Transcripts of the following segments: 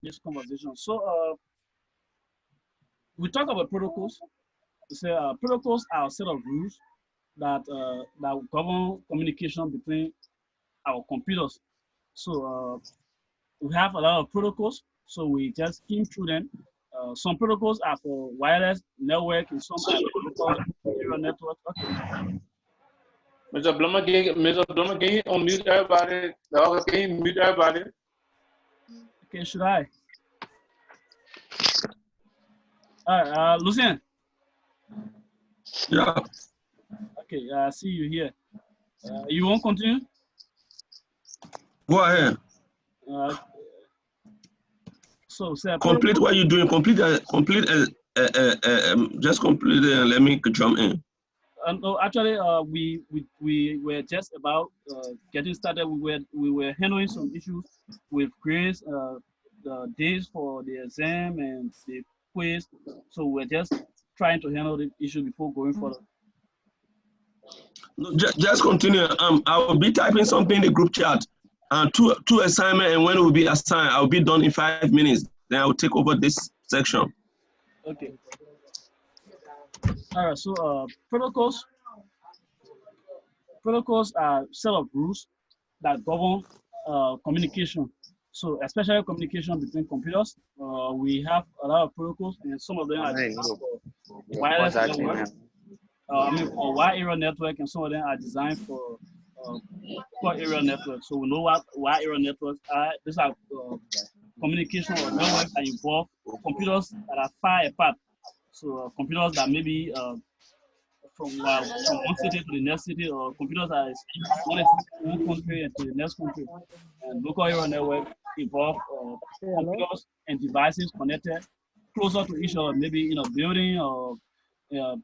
this conversation. So we talk about protocols. We say protocols are a set of rules that govern communication between our computers. So we have a lot of protocols. So we just skim through them. Some protocols are for wireless network, and some are for local area network. Okay. Mr. Blummer, can you unmute everybody? Can you mute everybody? Okay, should I? All right, Lucien. Yeah. Okay, I see you here. You won't continue? Go ahead. So, say Complete what you're doing. Just complete it and let me jump in. No, actually, we were just about getting started. We were handling some issues with grades, the days for the exam and the quiz. So we're just trying to handle the issue before going further. No, just continue. I will be typing something in the group chat. Two assignment, and when it will be assigned, I'll be done in 5 minutes. Then I will take over this section. Okay. All right. So protocols are set of rules that govern communication. So especially communication between computers. We have a lot of protocols, and some of them are designed for wireless network. For wide area network, and some of them are designed for core area network. So we know what wide area networks are. These are communication or networks that involve computers that are far apart. So computers that maybe from one city to the next city, or computers that is one country and to the next country. And local area network involve computers and devices connected closer to each other, maybe in a building or uh,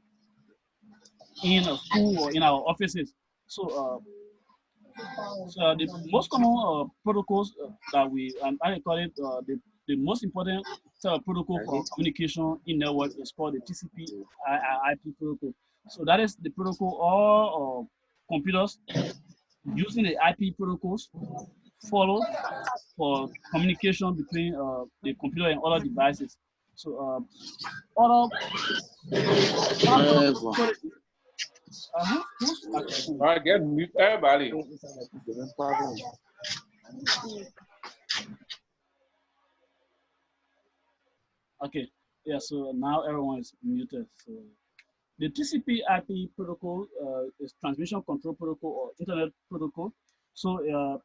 in a school or in our offices. So the most common protocols that we, and I call it the most important set of protocol for communication in network is called the TCP IP protocol. So that is the protocol all computers using the IP protocols follow for communication between the computer and other devices. So other All right, get mute everybody. Okay, yeah, so now everyone is muted. So the TCP/IP protocol is transmission control protocol or internet protocol. So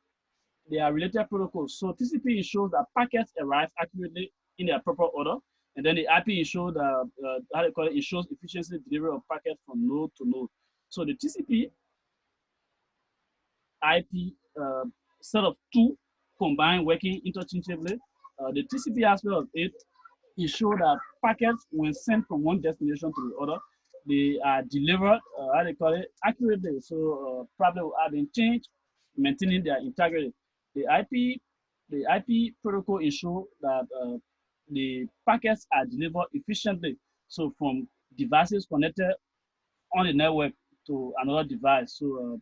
they are related protocols. So TCP ensures that packets arrive accurately in their proper order, and then the IP ensures that how they call it, ensures efficiency delivery of packets from node to node. So the TCP IP set of two combined working interchangeably. The TCP aspect of it ensure that packets, when sent from one destination to the other, they are delivered, how they call it, accurately. So probably without being changed, maintaining their integrity. The IP protocol ensure that the packets are delivered efficiently. So from devices connected on the network to another device. So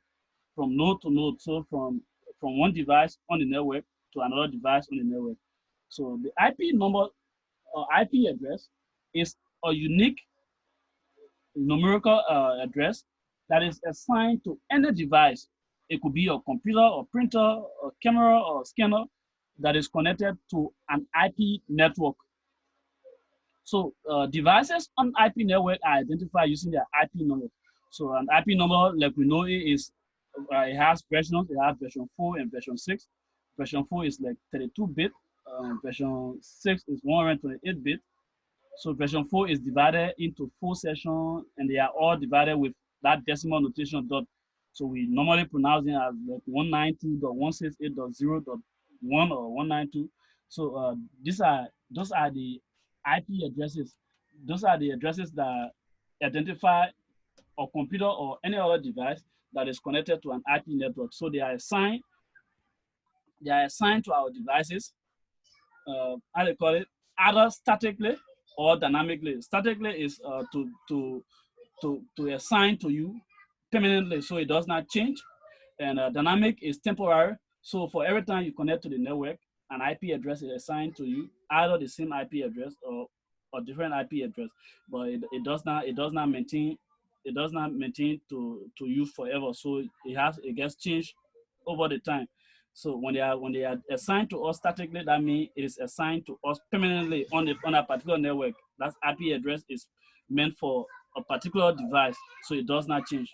from node to node. So from one device on the network to another device on the network. So the IP number or IP address is a unique numerical address that is assigned to any device. It could be a computer or printer or camera or scanner that is connected to an IP network. So devices on IP network are identified using their IP number. So an IP number, like we know, it has versions. It has version 4 and version 6. Version 4 is like 32-bit. Version 6 is 128-bit. So version 4 is divided into 4 sections, and they are all divided with that decimal notation dot. So we normally pronounce it as like 192.168.0.1 or 192. So those are the IP addresses. Those are the addresses that identify a computer or any other device that is connected to an IP network. So they are assigned to our devices. How they call it, either statically or dynamically. Statically is to assign to you permanently, so it does not change. And dynamic is temporary. So for every time you connect to the network, an IP address is assigned to you, either the same IP address or different IP address, but it does not maintain to you forever. So it gets changed over the time. So when they are assigned to us statically, that means it is assigned to us permanently on a particular network. That IP address is meant for a particular device, so it does not change.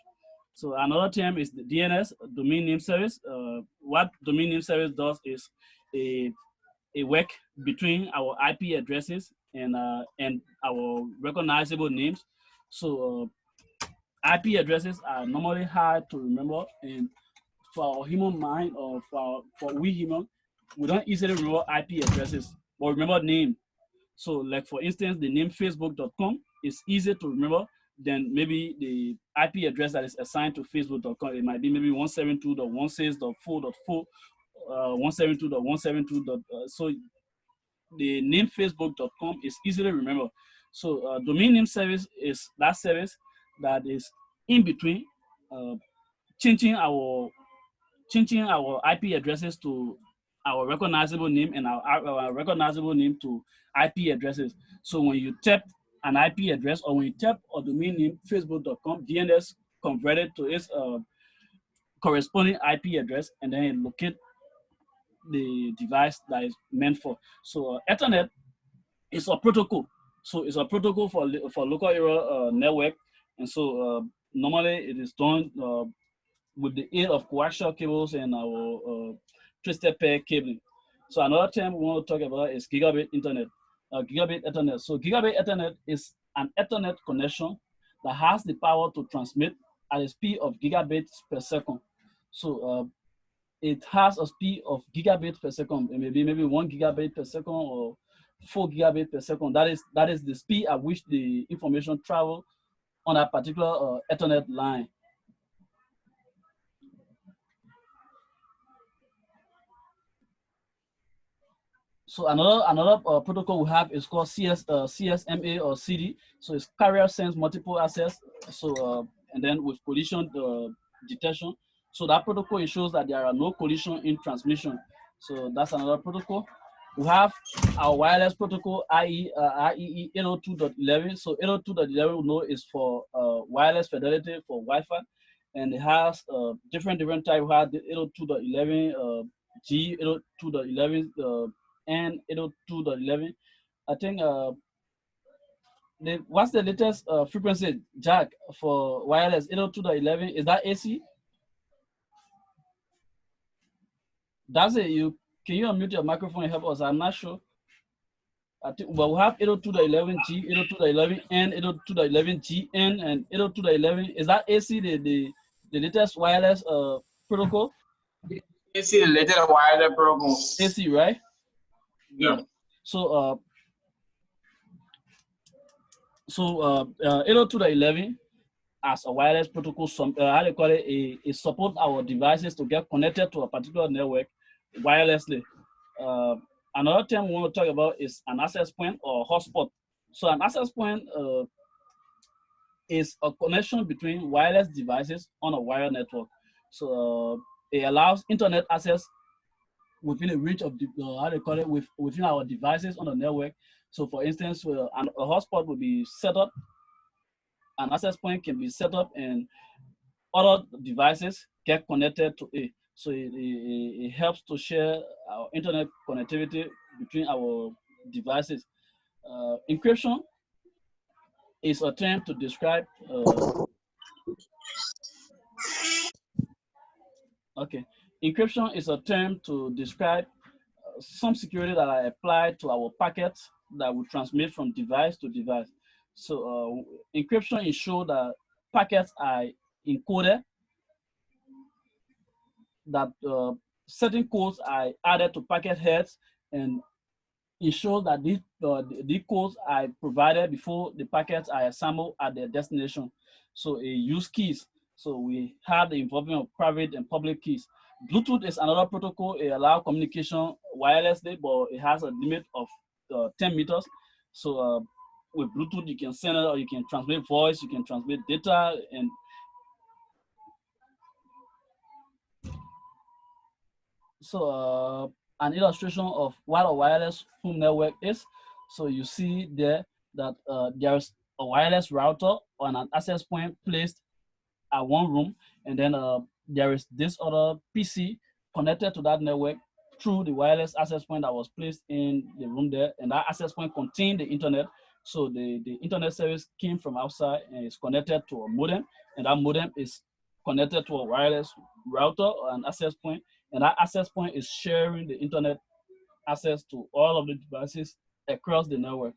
So another term is the DNS, domain name service. What domain name service does is a work between our IP addresses and our recognizable names. So IP addresses are normally hard to remember, and for our human mind or for we human, we don't easily remember IP addresses, but remember name. So like for instance, the name facebook.com is easy to remember than maybe the IP address that is assigned to facebook.com. It might be maybe 172.16.4.4, 172.172. So the name facebook.com is easily remembered. So domain name service is that service that is in between changing our IP addresses to our recognizable name and our recognizable name to IP addresses. So when you tap an IP address or when you tap a domain name facebook.com, DNS converted to its corresponding IP address, and then it locate the device that is meant for. So Ethernet is a protocol. So it's a protocol for local area network, and so normally it is done with the aid of coaxial cables and our twisted pair cabling. So another term we want to talk about is gigabit internet, gigabit Ethernet. So gigabit Ethernet is an Ethernet connection that has the power to transmit at a speed of gigabits per second. So it has a speed of gigabit per second, maybe 1 gigabit per second or 4 gigabit per second. That is the speed at which the information travel on a particular Ethernet line. So another protocol we have is called CSMA or CD. So it's carrier sense multiple access. So and then with collision detection. So that protocol ensures that there are no collision in transmission. So that's another protocol. We have our wireless protocol, IEEE 802.11. So 802.11 we know is for wireless fidelity for Wi-Fi, and it has different types. We have the 802.11 G, 802.11 and 802.11. I think what's the latest frequency jack for wireless 802.11? Is that AC? That's it. Can you unmute your microphone and help us? I'm not sure. I think, but we have 802.11G, 802.11N, 802.11GN, and 802.11. Is that AC the latest wireless protocol? AC the latest wireless protocol. AC, right? Yeah. So 802.11 as a wireless protocol, how they call it, it support our devices to get connected to a particular network wirelessly. Another term we want to talk about is an access point or hotspot. So an access point is a connection between wireless devices on a wired network. So it allows internet access within a reach of the, how they call it, within our devices on the network. So for instance, a hotspot will be set up, an access point can be set up, and other devices get connected to it. So it helps to share our internet connectivity between our devices. Encryption is a term to describe encryption is a term to describe some security that are applied to our packets that will transmit from device to device. So encryption ensures that packets are encoded, that certain codes are added to packet heads, and ensures that these codes are provided before the packets are assembled at their destination. So it use keys. So we have the involvement of private and public keys. Bluetooth is another protocol. It allows communication wirelessly, but it has a limit of 10 meters. So with Bluetooth, you can send it or you can transmit voice, you can transmit data, and so an illustration of what a wireless home network is. So you see there that there's a wireless router on an access point placed at one room, and then there is this other PC connected to that network through the wireless access point that was placed in the room there, and that access point contained the internet. So the internet service came from outside and is connected to a modem, and that modem is connected to a wireless router or an access point, and that access point is sharing the internet access to all of the devices across the network.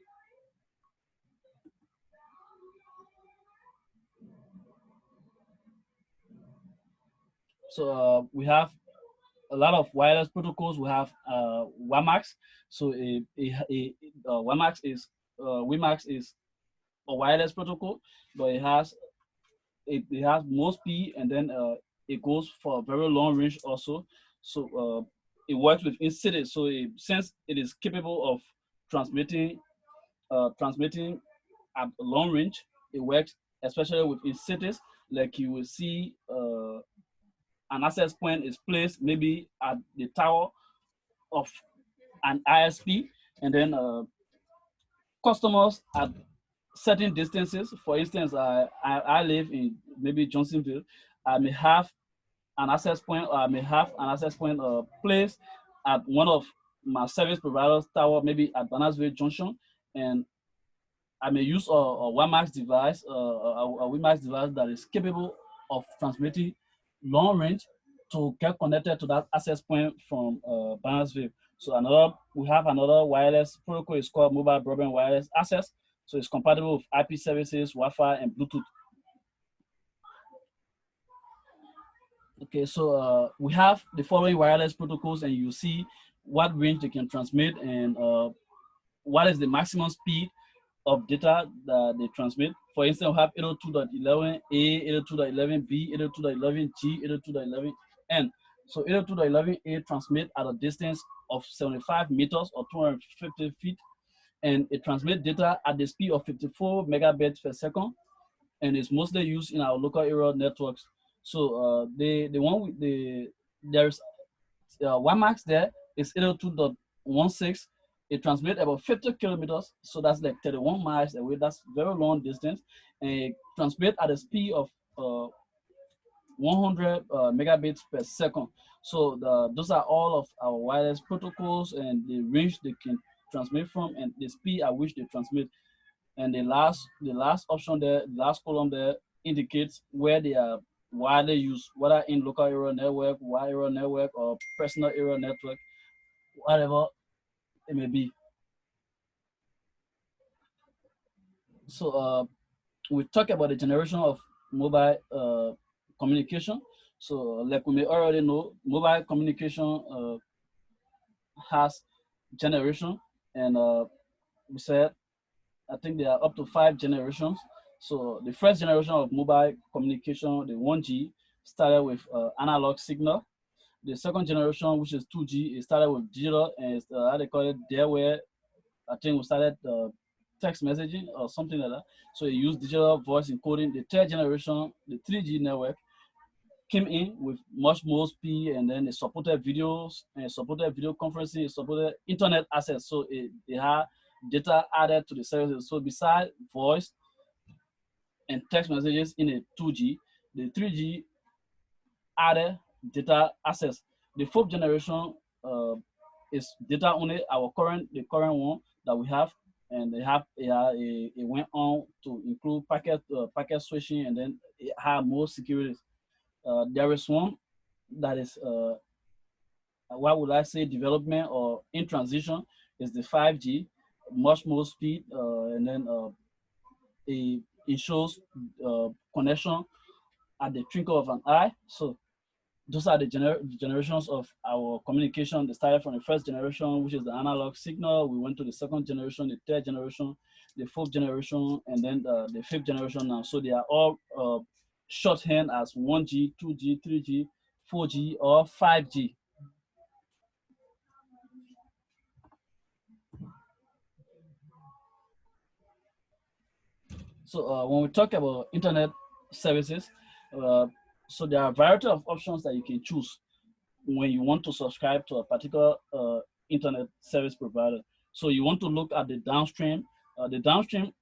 So we have a lot of wireless protocols. We have WiMAX. So WiMAX is WiMAX is a wireless protocol, but it has most speed, and then it goes for a very long range also. So it works within cities. So since it is capable of transmitting transmitting at long range, it works especially within cities. Like you will see an access point is placed maybe at the tower of an ISP, and then customers at certain distances. For instance, I live in maybe Johnsonville. I may have an access point, or I may have an access point placed at one of my service providers' tower, maybe at Bannersville Junction, and I may use a WiMAX device, a WiMAX device that is capable of transmitting long range to get connected to that access point from Bannersville. So we have another wireless protocol. It's called mobile broadband wireless access. So it's compatible with IP services, Wi-Fi, and Bluetooth. Okay, so we have the following wireless protocols, and you see what range they can transmit, and what is the maximum speed of data that they transmit. For instance, we have 802.11a, 802.11b, 802.11g, 802.11n. So 802.11a transmit at a distance of 75 meters or 250 feet, and it transmits data at the speed of 54 megabits per second, and it's mostly used in our local area networks. So the one with there's WiMAX there is 802.16. It transmits about 50 kilometers, so that's like 31 miles away. That's very long distance, and it transmits at a speed of 100 megabits per second. So those are all of our wireless protocols and the range they can transmit from and the speed at which they transmit. And the last option there, the last column there indicates where they are widely used, whether in local area network, wide area network, or personal area network, whatever it may be. So we talk about the generation of mobile communication. So like we may already know, mobile communication has generation, and we said I think there are up to 5 generations. So the first generation of mobile communication, the 1G, started with analog signal. The second generation, which is 2G, it started with digital, and how they call it, there where I think we started text messaging or something like that. So it used digital voice encoding. The third generation, the 3G network, came in with much more speed, and then it supported videos, and it supported video conferencing, it supported internet access. So it had data added to the services. So besides voice and text messages in a 2G, the 3G added data access. The fourth generation is data only. The current one that we have, and it went on to include packet switching, and then it had more security. There is one that is what would I say, development or in transition, is the 5G, much more speed, and then it shows connection at the twinkle of an eye. So those are the generations of our communication. They started from the first generation, which is the analog signal. We went to the second generation, the third generation, the fourth generation, and then the fifth generation now. So they are all shorthand as 1G, 2G, 3G, 4G, or 5G. So when we talk about internet services, so there are a variety of options that you can choose. when you want to subscribe to a particular internet service provider. So you want to look at the downstream. The downstream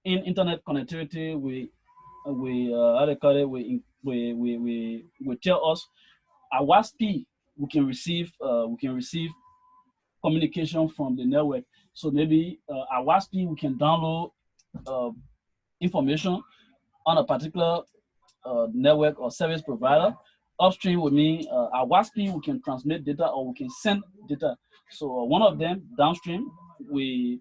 in internet connectivity, we how they call it, we tell us at what speed we can receive communication from the network. So maybe at what speed we can download uh, information on a particular network or service provider. Upstream would mean at what speed we can transmit data or we can send data. So one of them, downstream, we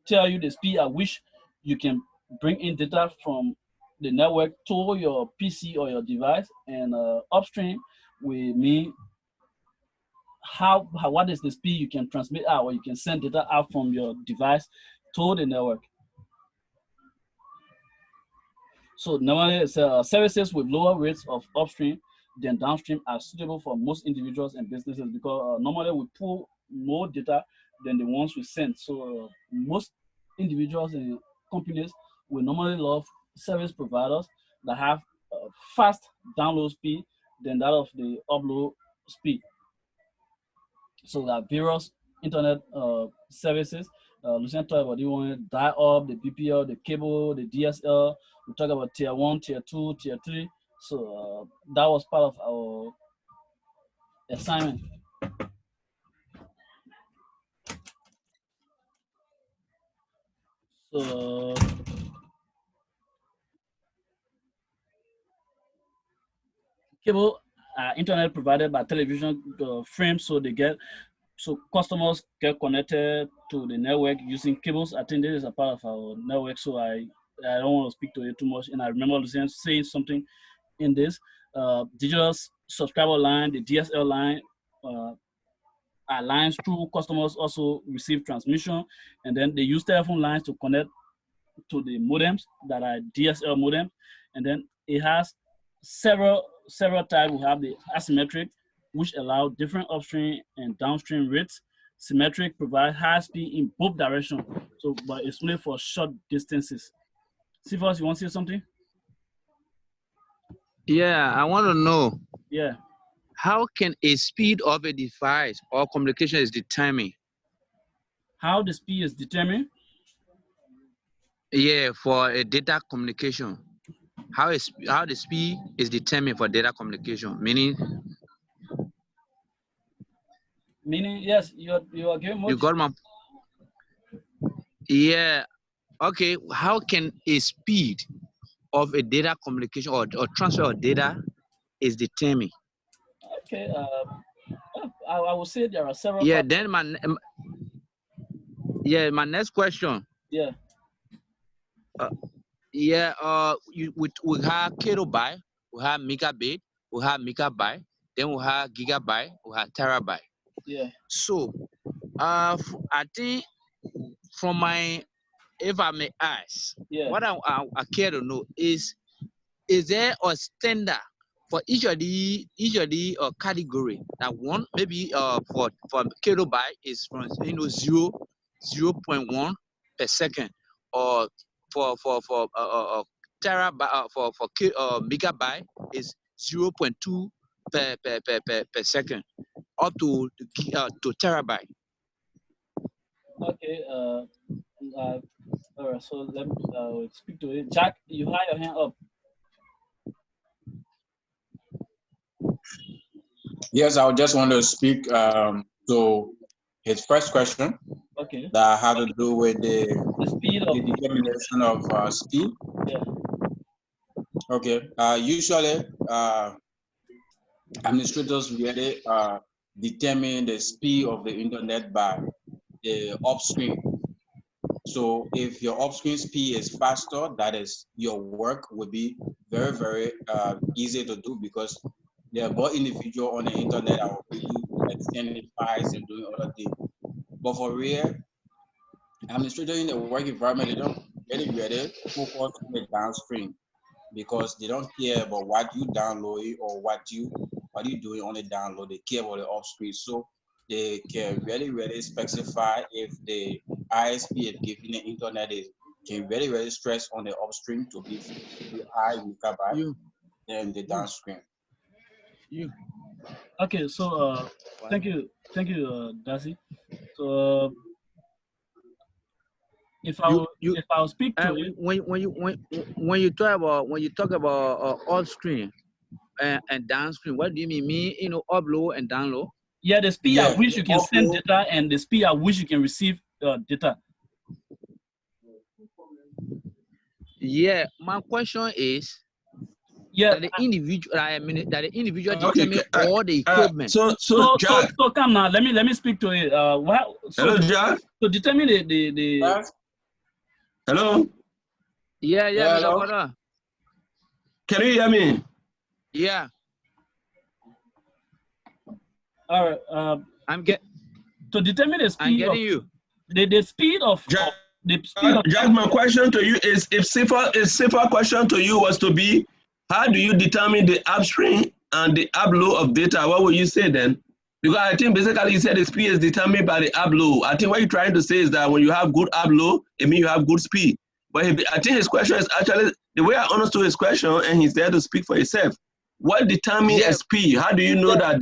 tell you the speed at which you can bring in data from the network to your PC or your device. And upstream, we mean what is the speed you can transmit out or you can send data out from your device to the network. So normally, services with lower rates of upstream than downstream are suitable for most individuals and businesses because normally we pull more data than the ones we send. So most individuals and companies will normally love service providers that have fast download speed than that of the upload speed. So there are various internet services. Lucien talked about the one dial-up, the BPL, the cable, the DSL. We talk about tier 1, tier 2, tier 3. So that was part of our assignment. So cable internet provided by television frames, so customers get connected to the network using cables. I think this is a part of our network, so I don't want to speak to it too much. And I remember Lucien saying something in this digital subscriber line, the DSL line, lines through customers also receive transmission, and then they use telephone lines to connect to the modems that are DSL modem, and then it has several types. We have the asymmetric, which allow different upstream and downstream rates. Symmetric provide high speed in both directions, so but it's only for short distances. Cephas, you want to say something? Yeah, I want to know. Yeah. How can a speed of a device or communication is determined? How the speed is determined? Yeah, for a data communication. How the speed is determined for data communication? Meaning, yes, you are giving much. You got my. Yeah. Okay. How can a speed of a data communication or transfer of data is determined? Okay. I will say there are several. Yeah. Then my next question. Yeah. We have kilobyte, we have megabit, we have megabyte, then we have gigabyte, we have terabyte. Yeah. So, I think from my, if I may ask, what I care to know is there a standard for each of the category? That one maybe for kilobyte is from 0.1 per second, or for terabyte for megabyte is 0.2 per second, up to terabyte. Okay. All right. So let me speak to it. Jack, you have your hand up. Yes, I just want to speak to his first question. Okay. That had to do with the speed of the determination of speed. Yeah. Okay. Usually, administrators really determine the speed of the internet by the upstream. So if your upstream speed is faster, that is, your work will be very, very easy to do, because there are more individuals on the internet that will really extending files and doing other things. But for real, administrators in the work environment, they don't really focus on the downstream, because they don't care about what you download or what you doing on the download. They care about the upstream. So they can really specify if the ISP is giving the internet is can really stress on the upstream to be high megabyte than the downstream. Okay, so thank you, Darcy. So if I'll speak to it, when you talk about upstream and downstream, what do you mean? You know, upload and download? Yeah, the speed Yeah, at which you can send upload. data and the speed at which you can receive data. Yeah, my question is, yeah, that the individual, Okay, determine all the equipment. so Jack. So come now, let me speak to it. Hello, Jack. So determine the Yes. Hello. Yeah, Yeah, Mr. hello? Koda. Can you hear me? Yeah. All right. To determine the speed. I'm getting you. The speed of Jack, the speed of. Jack, my question to you is: if simple question to you was to be, how do you determine the upstream and the upload of data? What would you say then? Because I think basically you said the speed is determined by the upload. I think what you're trying to say is that when you have good upload, it means you have good speed. But I think his question is actually the way I understood his question, and he's there to speak for himself. What determines a speed? How do you know that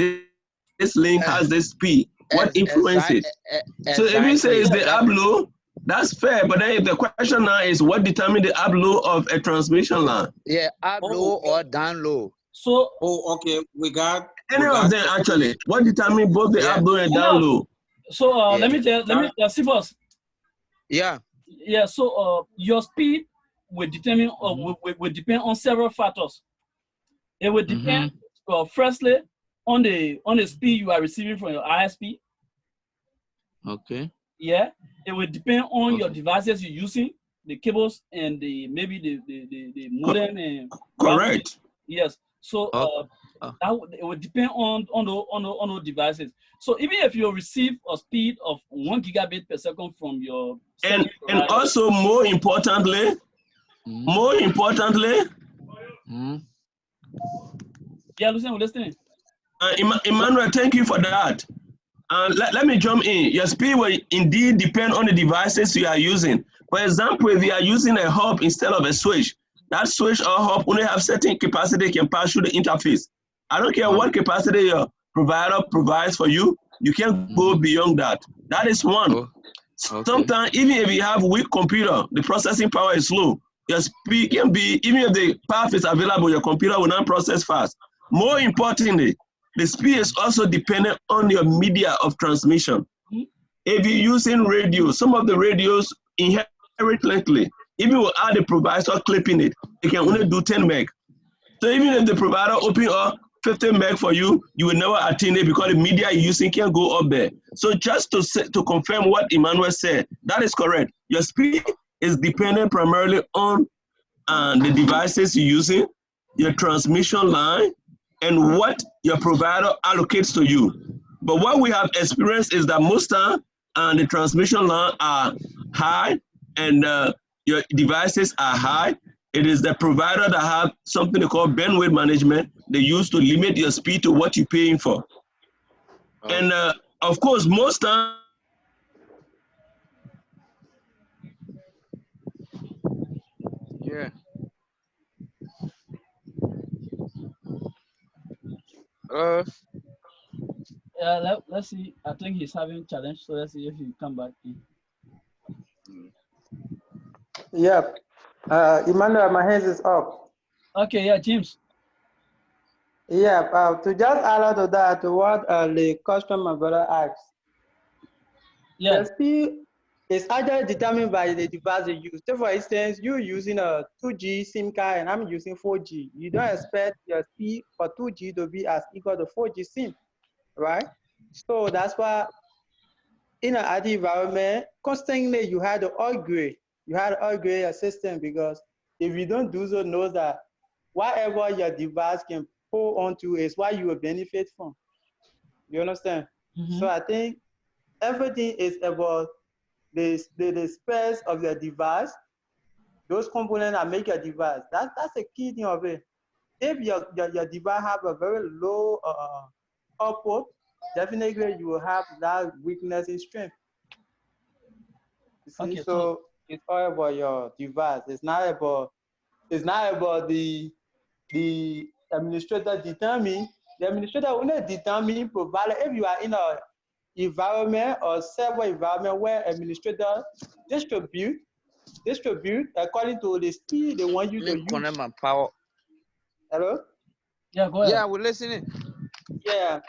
this link has this speed? What influences it? So if you say it's the upload, that's fair. But then if the question now is what determines the upload of a transmission line? Yeah, upload or download. So okay, we got any of them actually. What determines both the upload and download? So let me see first. Yeah. Yeah. So your speed will determine will depend on several factors. It will depend firstly on the speed you are receiving from your ISP. Okay. Yeah. It will depend on your devices you're using, the cables and maybe the modem and. Correct. Yes. So it would depend on those devices. So even if you receive a speed of 1 gigabit per second from your and also more importantly, yeah, Lucien, we're listening. Emmanuel, thank you for that. Let me jump in. Your speed will indeed depend on the devices you are using. For example, if you are using a hub instead of a switch, that switch or hub only have certain capacity can pass through the interface. I don't care what capacity your provider provides for you, you can't go beyond that. That is one. Sometimes, even if you have weak computer, the processing power is slow. Your speed can be, even if the path is available, your computer will not process fast. More importantly, the speed is also dependent on your media of transmission. If you're using radio, some of the radios inherently, even without the provider clipping it, it can only do 10 meg. So even if the provider open up 50 meg for you, you will never attain it because the media you're using can't go up there. So just to confirm what Emmanuel said, that is correct. Your speed is dependent primarily on the devices you're using, your transmission line, and what your provider allocates to you. But what we have experienced is that most time the transmission line are high and your devices are high. It is the provider that have something they call bandwidth management. They use to limit your speed to what you're paying for. And of course, most time. Yeah. Let's see. I think he's having challenge, so let's see if he come back in. Yeah. Emmanuel, my hand is up. Okay, yeah, James. Yeah, to just add to that, to what the customer brother asked. Yeah. The speed is either determined by the device you use. So for instance, you're using a 2G SIM card and I'm using 4G. You don't expect your speed for 2G to be as equal to 4G SIM, right? So that's why in an IT environment, constantly you had to upgrade. You had to upgrade your system because if you don't do so, know that whatever your device can pull onto is what you will benefit from. You understand? So I think everything is about the space of your device, those components that make your device. That's the key thing of it. If your device have a very low output, definitely you will have that weakness in strength. You see, okay, so it's all about your device. It's not about the administrator determine The administrator only determine provider if you are in a environment or server environment where administrator distribute according to the speed they want you to use. Connect my power. Hello? Yeah, go ahead. Yeah, we're listening. Yeah.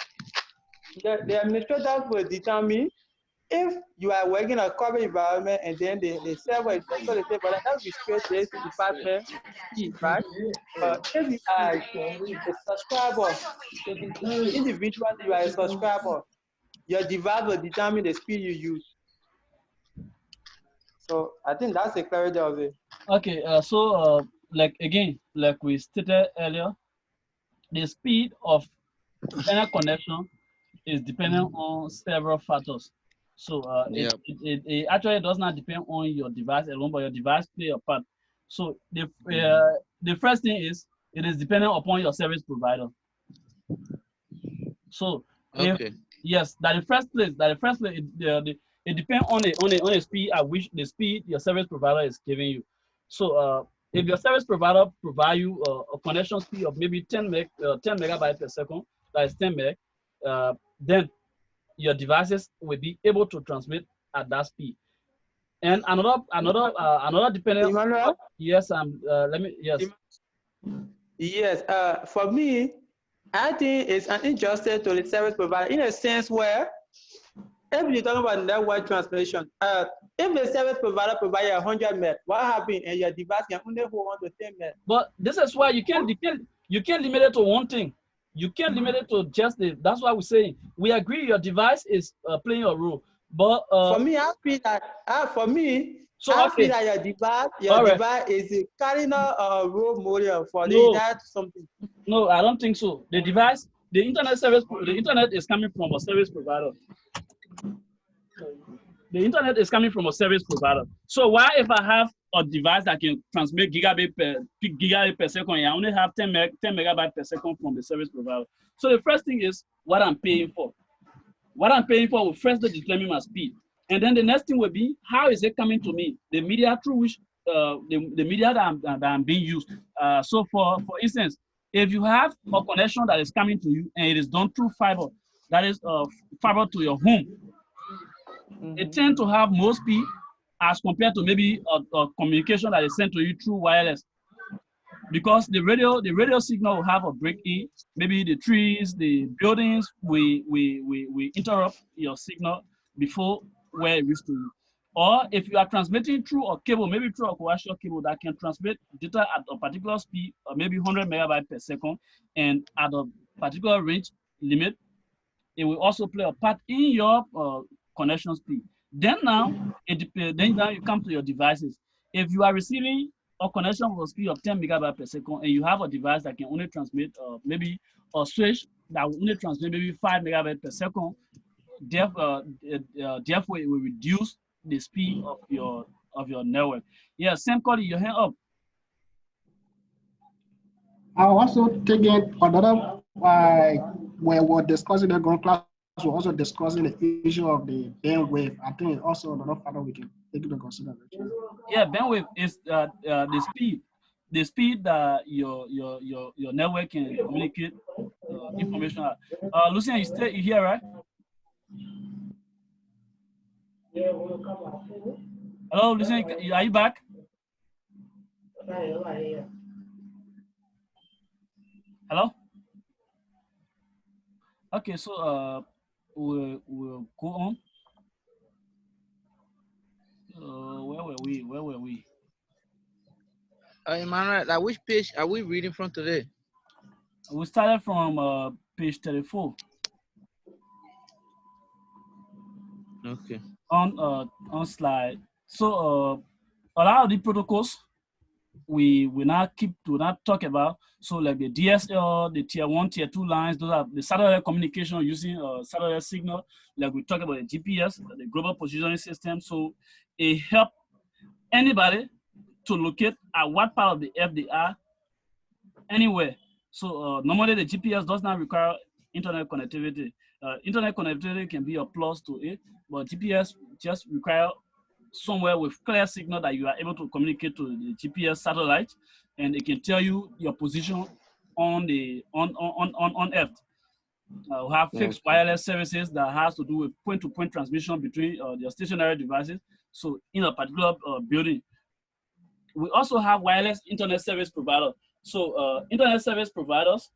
The administrator will determine if you are working in a corporate environment and then the server is so they say, but that will be straight to the department, right? But if you are a subscriber, individual, you are a subscriber, your device will determine the speed you use. So I think that's the clarity of it. Okay, like again, like we stated earlier, the speed of internet connection is dependent on several factors. So it actually does not depend on your device alone, but your device play a part. So the first thing is it is dependent upon your service provider. So yes, the first place it depends on the speed at which the speed your service provider is giving you. So if your service provider provide you a connection speed of maybe 10 megabytes per second, that is 10 meg, then your devices will be able to transmit at that speed. And another dependent. Yes, Yes, for me, I think it's an injustice to the service provider in a sense where, if you're talking about network transmission, if the service provider provides 100 meg, what happens and your device can only hold on to 10 meg? But this is why you can't limit it to one thing. You can't limit it to just that's why we're saying we agree your device is playing a role. But for me, I feel that I feel that your device is carrying a role model for that something. No, I don't think so. The device, the internet is coming from a service provider. The internet is coming from a service provider. So why if I have a device that can transmit gigabit per second, I only have 10 megabytes per second from the service provider. So the first thing is what I'm paying for. What I'm paying for will first determine my speed. And then the next thing will be, how is it coming to me? The media through which, the media that I'm being used. So for instance, if you have a connection that is coming to you and it is done through fiber, that is fiber to your home, it tends to have more speed as compared to maybe a communication that is sent to you through wireless. Because the radio signal will have a break-in, maybe the trees, the buildings, we interrupt your signal before where it reaches to you. Or if you are transmitting through a cable, maybe through a coaxial cable that can transmit data at a particular speed, or maybe 100 megabytes per second, and at a particular range limit, it will also play a part in your connection speed. Then now you come to your devices. If you are receiving a connection with a speed of 10 megabytes per second, and you have a device that can only transmit maybe a switch that will only transmit maybe 5 megabytes per second, therefore it will reduce the speed of your network. Yeah, Sam Cody, your hand up. I also taking another when we're discussing the ground class, we're also discussing the issue of the bandwidth. I think also another factor we can take into consideration. Yeah, bandwidth is the speed that your network can communicate information. Lucian, you here, right? Hello, Lucian, are you back? Hello? Okay, so we'll go on. Where were we? Emmanuel, which page are we reading from today? We started from page 34. Okay. On slide. So a lot of the protocols we not talk about. So like the DSL, the tier 1, tier 2 lines, those are the satellite communication using satellite signal. Like we talk about the GPS, the global positioning system. So it helps anybody to locate at what part of the earth they are anywhere. So normally the GPS does not require internet connectivity. Internet connectivity can be a plus to it, but GPS just require somewhere with clear signal that you are able to communicate to the GPS satellite, and it can tell you your position on the on Earth. We have fixed wireless services that has to do with point-to-point transmission between your stationary devices. So in a particular building. We also have wireless internet service providers. So internet service providers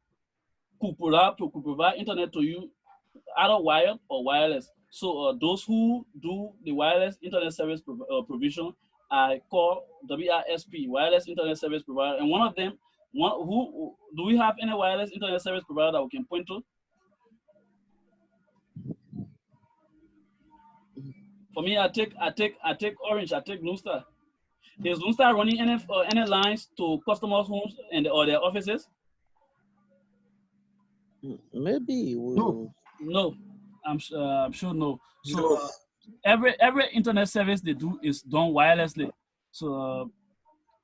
could provide internet to you either wired or wireless. So those who do the wireless internet service provision are called WISP, wireless internet service provider. And one of them, who do we have any wireless internet service provider that we can point to? For me, I take Orange, I take Blue Star. Is Blue Star running any lines to customers' homes or their offices? Maybe. No, I'm sure no. So every internet service they do is done wirelessly. So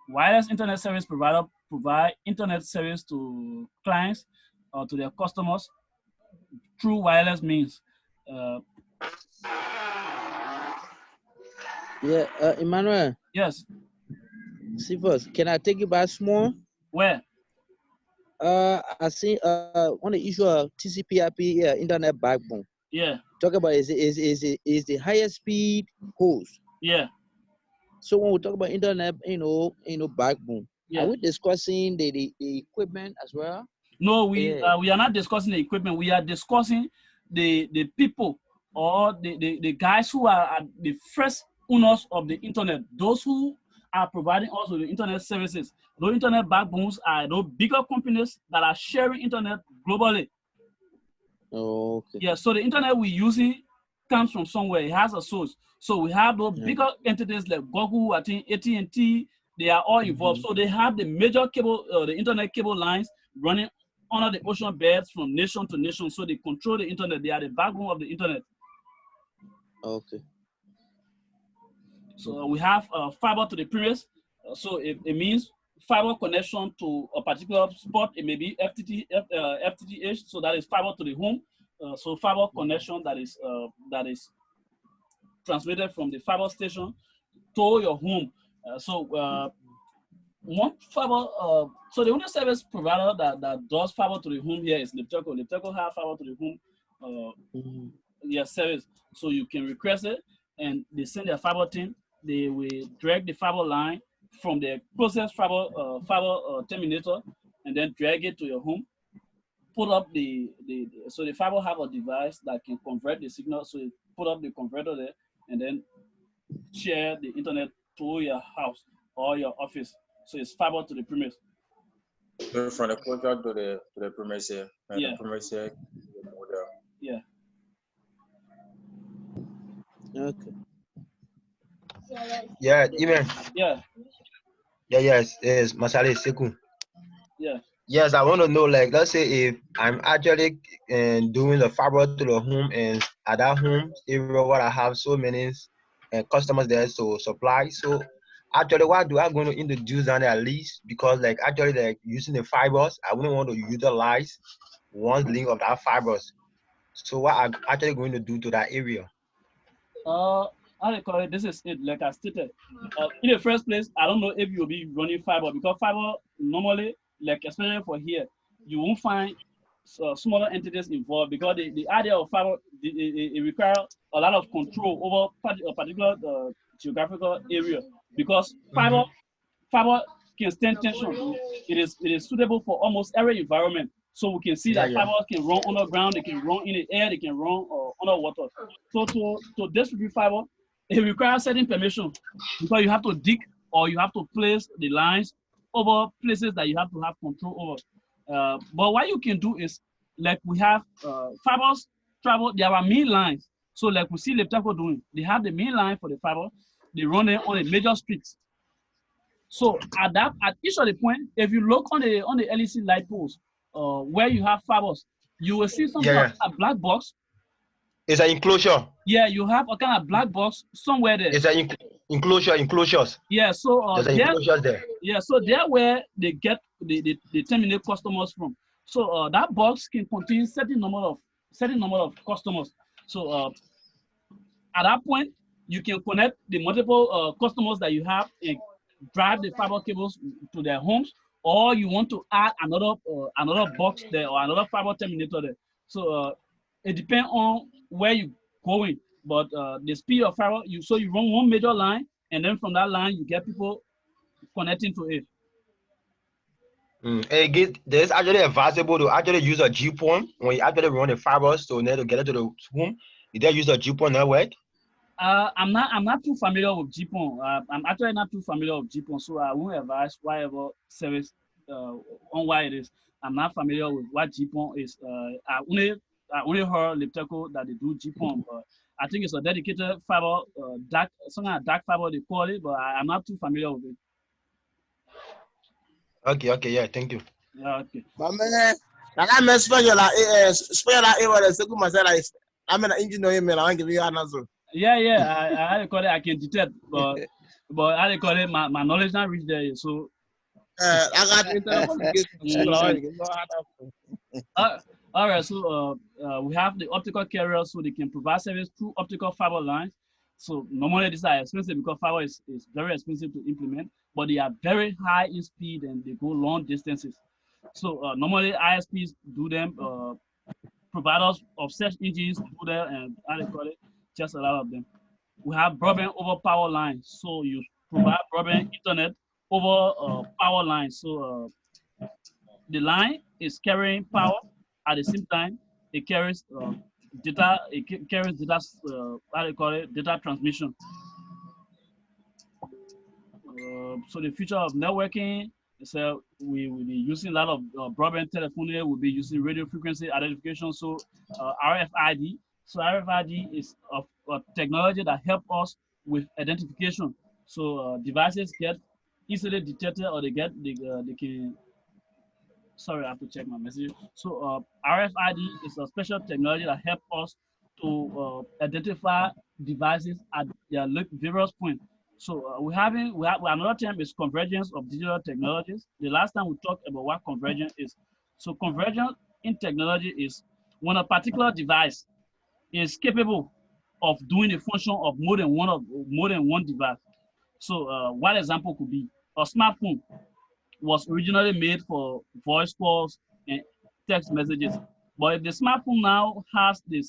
wireless internet service provider provide internet service to clients or to their customers through wireless means. Emmanuel. Yes. See first, can I take you back small? Where? I see on the issue of TCP/IP internet backbone. Yeah. Talk about is the highest speed host. Yeah. So when we talk about internet, backbone, yeah. Are we discussing the equipment as well? No, we are not discussing the equipment. We are discussing the people or the guys who are the first owners of the internet. Those who are providing also the internet services. Those internet backbones are those bigger companies that are sharing internet globally. Oh, okay. Yeah, so the internet we're using comes from somewhere. It has a source. So we have those bigger entities like Google, I think AT&T, they are all involved. So they have the major cable, the internet cable lines running under the ocean beds from nation to nation. So they control the internet. They are the backbone of the internet. Okay. So we have fiber to the premise. So it means fiber connection to a particular spot. It may be FTTH, so that is fiber to the home. So fiber connection that is transmitted from the fiber station to your home. One fiber. So the only service provider that does fiber to the home here is Lepteco. Lepteco have fiber to the home service. So you can request it, and they send their fiber team. They will drag the fiber line from the closest fiber terminator, and then drag it to your home. Put up so the fiber have a device that can convert the signal. So you put up the converter there, and then share the internet to your house or your office. So it's fiber to the premise. So from the closer to the premise here, and the premise here. Yeah. Okay. Yeah, even. Yeah. Yeah, yes, Masale Seku. Yeah. Yes, I want to know, like, let's say if I'm actually doing the fiber to the home, and at that home area where I have so many customers there to supply. So actually, what do I going to introduce on at least? Because like actually, like using the fibers, I wouldn't want to utilize one link of that fibers. So what I'm actually going to do to that area? How they call it? This is it. Like I stated, in the first place, I don't know if you'll be running fiber, because fiber normally, like especially for here, you won't find smaller entities involved, because the idea of fiber it requires a lot of control over a particular geographical area, because fiber can stand tension. It is suitable for almost every environment. So we can see that fibers can run underground, they can run in the air, they can run underwater. So to distribute fiber, it requires certain permission, because you have to dig or you have to place the lines over places that you have to have control over. But what you can do is, like we have fibers travel, there are main lines. So like we see Lepteco doing, they have the main line for the fiber, they run it on the major streets. So at each of the point, if you look on the LEC light poles, where you have fibers, you will see some kind of black box. It's an enclosure. Yeah, you have a kind of black box somewhere there. It's an enclosures. Yeah, so there's enclosures there. Yeah, so there where they get the terminate customers from. So that box can contain certain number of customers. So at that point, you can connect the multiple customers that you have and drive the fiber cables to their homes, or you want to add another box there or another fiber terminator there. So it depends on where you're going, but the speed of fiber, you run one major line, and then from that line you get people connecting to it. There's actually advisable to actually use a GPON when you actually run the fibers to get it to the home. You then use a GPON network. I'm not too familiar with GPON. I'm actually not too familiar with GPON, so I won't advise whatever service on why it is. I'm not familiar with what GPON is. I only heard Lepteco that they do GPON, but I think it's a dedicated fiber, dark dark fiber they call it, but I'm not too familiar with it. Okay, yeah, thank you. Yeah, okay. But man, I mess spell like the second myself like I'm an engineer email. I give you an answer. Yeah, I call it. I can detect, but I call it. My knowledge not reach there, so. I got internet communication. All right, so we have the optical carriers, so they can provide service through optical fiber lines. So normally these are expensive because fiber is very expensive to implement, but they are very high in speed and they go long distances. So normally ISPs do them, providers of search engines do that, and how they call it, just a lot of them. We have broadband over power lines, so you provide broadband internet over power lines. So the line is carrying power at the same time. It carries data. It carries data. How do you call it? Data transmission. So the future of networking is we will be using a lot of broadband telephony. We'll be using radio frequency identification. So RFID. So RFID is a technology that helps us with identification. So devices get easily detected, or they can. Sorry, I have to check my message. So RFID is a special technology that helps us to identify devices at their various points. So we have another term is convergence of digital technologies. The last time we talked about what convergence is. So convergence in technology is when a particular device is capable of doing the function of more than one device. So one example could be a smartphone was originally made for voice calls and text messages. But if the smartphone now has the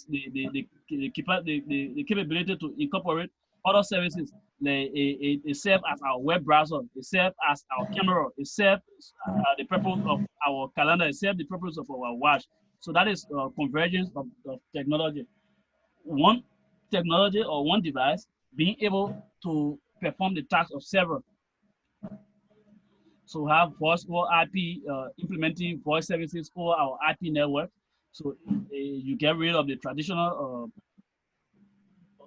capability to incorporate other services, it serves as our web browser, it serves as our camera, it serves the purpose of our calendar, it serves the purpose of our watch. So that is convergence of technology. One technology or one device being able to perform the task of several. So we have voice over IP, implementing voice services over our IP network. So you get rid of the traditional,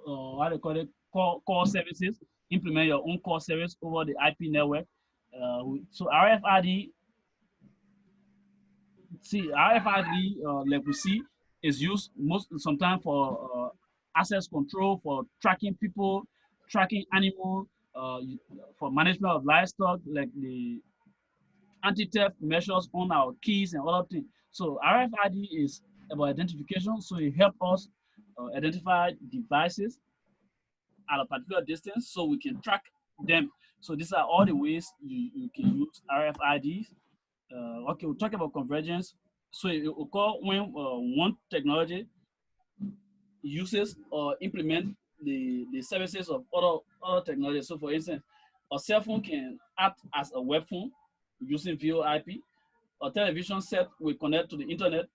how do you call it, core services, implement your own core service over the IP network. So RFID, like we see, is used sometimes for access control, for tracking people, tracking animals, for management of livestock, like the anti-theft measures on our keys and other things. So RFID is about identification, so it helps us identify devices at a particular distance so we can track them. So these are all the ways you can use RFIDs. Okay, we'll talk about convergence. So it occurs when one technology uses or implement the services of other technologies. So for instance, a cell phone can act as a web phone using VoIP. A television set will connect to the internet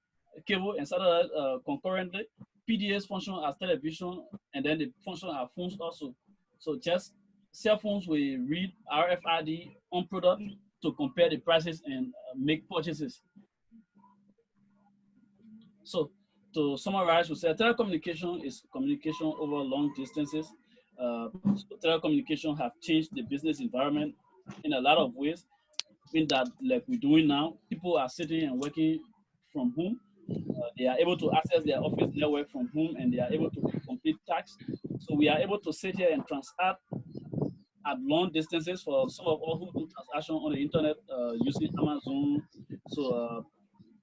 cable and satellite concurrently. PDAs function as television, and then they function as phones also. So just cell phones will read RFID on product to compare the prices and make purchases. So to summarize, we said telecommunication is communication over long distances. So telecommunication have changed the business environment in a lot of ways. In that, like we're doing now, people are sitting and working from home. They are able to access their office network from home, and they are able to complete tasks. So we are able to sit here and transact at long distances for some of us who do transaction on the internet using Amazon. So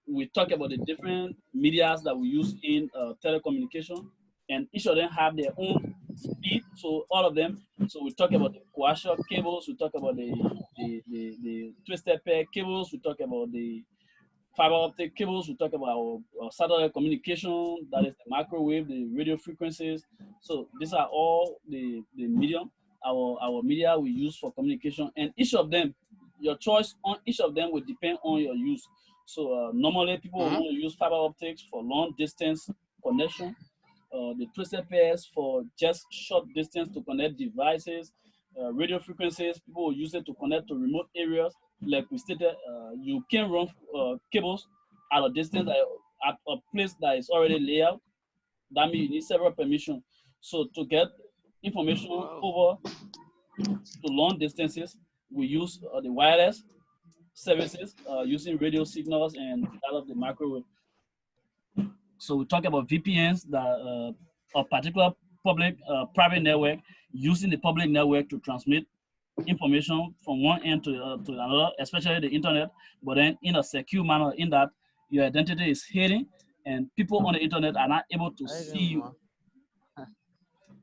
we talk about the different medias that we use in telecommunication, and each of them have their own speed. So all of them. So we talk about the coaxial cables. We talk about the twisted pair cables. We talk about the fiber optic cables, we talk about satellite communication, that is the microwave, the radio frequencies. So these are all the medium, our media we use for communication, and each of them, your choice on each of them will depend on your use. So normally people want to use fiber optics for long distance connection, the twisted pairs for just short distance to connect devices, radio frequencies, people will use it to connect to remote areas. Like we stated, you can run cables at a distance, at a place that is already laid out. That means you need several permissions. So to get information over to long distances, we use the wireless services using radio signals and that of the microwave. So we talk about VPNs, that a particular public private network using the public network to transmit information from one end to another, especially the internet, but then in a secure manner, in that your identity is hidden and people on the internet are not able to see you.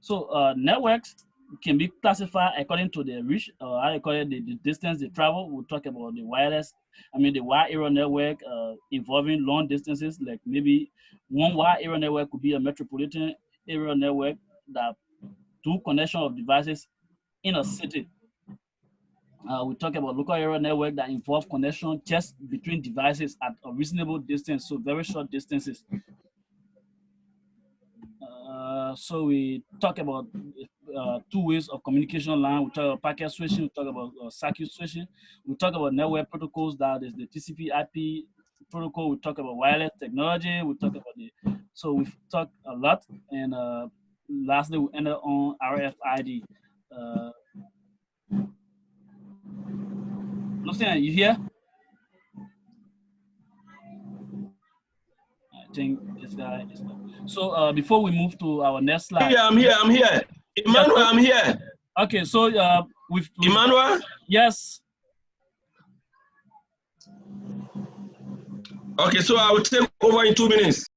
So networks can be classified according to their reach, I call it the distance they travel. We'll talk about the wireless, the wide area network involving long distances, like maybe one wide area network could be a metropolitan area network that do connection of devices in a city. We talk about local area network that involve connection just between devices at a reasonable distance, so very short distances. So we talk about two ways of communication line. We talk about packet switching, we talk about circuit switching. We talk about network protocols, that is the TCP/IP protocol. We talk about wireless technology. We talk about so we've talked a lot. And lastly, we ended on RFID. Lucian, you here? I think this guy is not. So before we move to our next slide. Yeah, I'm here. Emmanuel, I'm here. Okay, so with Emmanuel? Yes. Okay, so I will take over in 2 minutes.